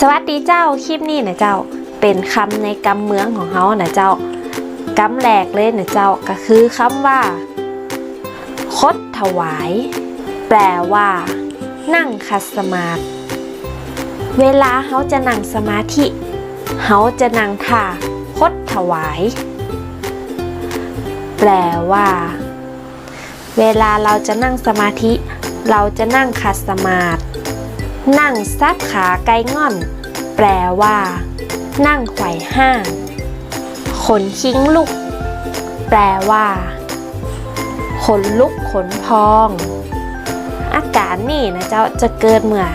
สวัสดีเจ้าคลิปนี้นะเจ้าเป็นคำในกำเมืองของเขานะเจ้ากำแรกเลยนะเจ้าก็คือคำว่าคดถวายแปลว่านั่งคัดสมาธิเวลาเขาจะนั่งสมาธิเขาจะนั่งท่าคดถวายแปลว่าเวลาเราจะนั่งสมาธิเราจะนั่งคัดสมาธินั่งซับขาไกง่อนแปลว่านั่งไขว่ห้างขนคิ้งลุกแปลว่าขนลุกขนพองอาการนี่นะเจ้าจะเกิดเมื่อ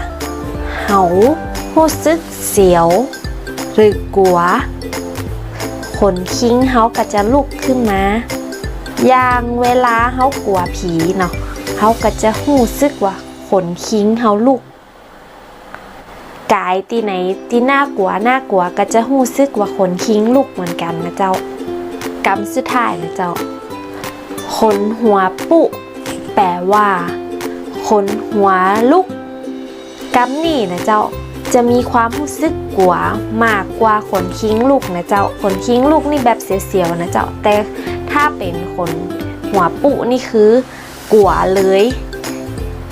เฮารู้สึกเสียวหรือกลัวขนคิ้งเฮาก็จะลุกขึ้นมาอย่างเวลาเฮากลัวผีเนาะเฮาก็จะรู้สึกว่าขนคิ้งเฮาลุกกายที่ไหนที่น่ากลัวก็จะรู้สึกว่าขนคิ้งลุกเหมือนกันนะเจ้ากำสุดท้ายนะเจ้าขนหัวปุแปลว่าขนหัวลุกกำนี่นะเจ้าจะมีความรู้สึกกลัวมากกว่าขนคิ้งลุกนะเจ้าขนคิ้งลุกนี่แบบเสียวๆนะเจ้าแต่ถ้าเป็นขนหัวปุนี่คือกลัวเลย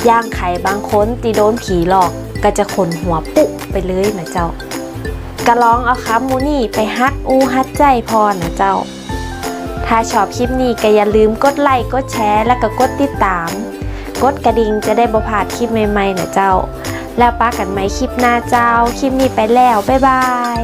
ย่างไข่บางคนตีโดนผีหลอกก็จะขนหัวปุไปเลยนะเจ้ากะลองเอาคำมูนี่ไปฮัดฮัดใจพอนะเจ้าถ้าชอบคลิปนี้ก็อย่าลืมกดไลค์กดแชร์แล้วก็กดติดตามกดกระดิ่งจะได้บ่พลาดคลิปใหม่ๆนะเจ้าแล้วป้ากันไหมคลิปหน้าเจ้าคลิปนี้ไปแล้วบ๊ายบาย